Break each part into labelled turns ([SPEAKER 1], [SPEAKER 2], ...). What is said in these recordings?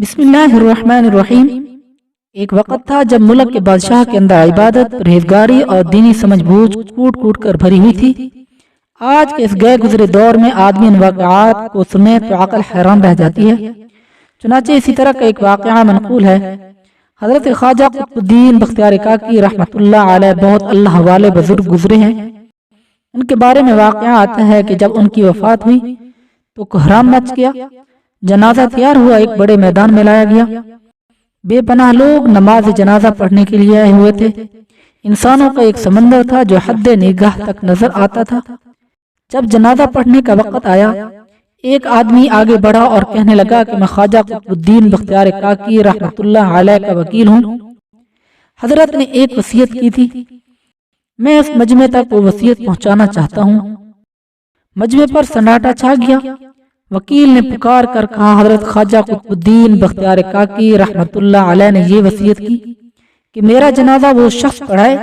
[SPEAKER 1] بسم اللہ الرحمن الرحیم۔ ایک وقت تھا جب ملک کے بادشاہ کے اندر عبادت، پرہیزگاری اور دینی سمجھ بوجھ کوٹ کوٹ کر بھری ہوئی تھی۔ آج کے اس گئے گزرے دور میں آدمی ان واقعات کو سنے تو عقل حیران رہ جاتی ہے۔ چنانچہ اسی طرح کا ایک واقعہ منقول ہے۔ حضرت خواجہ قطب الدین بختیار کاکی رحمۃ اللہ علیہ بہت اللہ والے بزرگ گزرے ہیں۔ ان کے بارے میں واقعہ آتا ہے کہ جب ان کی وفات ہوئی تو کوہرام مچ گیا۔ جنازہ تیار ہوا، ایک بڑے میدان میں لایا گیا۔ بے پناہ لوگ نماز جنازہ پڑھنے کے لیے آئے ہوئے تھے۔ انسانوں کا ایک سمندر تھا جو حد نگاہ تک نظر آتا تھا۔ جب جنازہ پڑھنے کا وقت آیا، ایک آدمی آگے بڑھا اور کہنے لگا کہ میں خواجہ قطب الدین بختیار کاکی رحمۃ اللہ علیہ کا وکیل ہوں۔ حضرت نے ایک وصیت کی تھی، میں اس مجمع تک وہ وصیت پہنچانا چاہتا ہوں۔ مجمع پر سناٹا چھا گیا۔ وکیل نے پکار کر کہا، حضرت خواجہ قطب الدین بختیار کاکی رحمۃ اللہ علیہ نے یہ وصیت کی کہ میرا جنازہ وہ شخص پڑھائے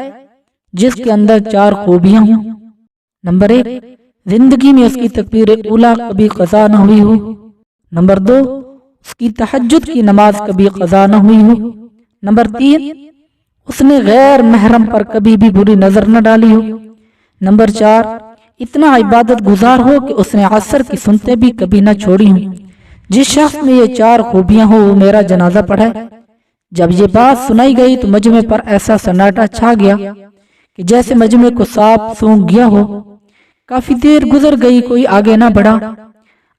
[SPEAKER 1] جس کے اندر 4 خوبیاں ہوں۔ نمبر 1، زندگی میں اس کی تکبیر اولیٰ کبھی قضا نہ ہوئی ہو۔ نمبر 2، اس کی تہجد کی نماز کبھی قضا نہ ہوئی ہو۔ نمبر 3، اس نے غیر محرم پر کبھی بھی بری نظر نہ ڈالی ہو۔ نمبر 4، اتنا عبادت گزار ہو کہ اس نے عصر کی سنتیں بھی کبھی نہ چھوڑی ہوں۔ جس شخص میں یہ 4 خوبیاں ہوں وہ میرا جنازہ پڑھائے۔ جب یہ بات سنائی گئی تو مجمع پر ایسا سناٹا چھا گیا کہ جیسے مجمع کو سانپ سونگھ گیا ہو۔ کافی دیر گزر گئی، کوئی آگے نہ بڑھا۔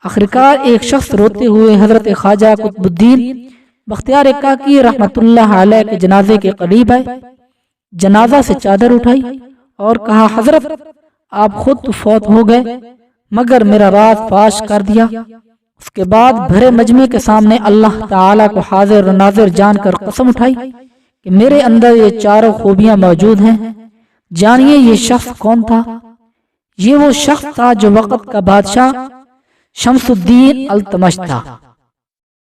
[SPEAKER 1] آخرکار ایک شخص روتے ہوئے حضرت خواجہ قطب الدین بختیار کاکی رحمۃ اللہ علیہ کے جنازے کے قریب آئے، جنازہ سے چادر اٹھائی اور کہا، حضرت آپ خود تو فوت ہو گئے مگر میرا راز فاش کر دیا۔ اس کے بعد بھرے مجمع کے سامنے اللہ تعالیٰ کو حاضر و ناظر جان کر قسم اٹھائی کہ میرے اندر یہ 4 خوبیاں موجود ہیں۔ جانیے یہ شخص کون تھا؟ یہ وہ شخص تھا جو وقت کا بادشاہ شمس الدین التمش تھا۔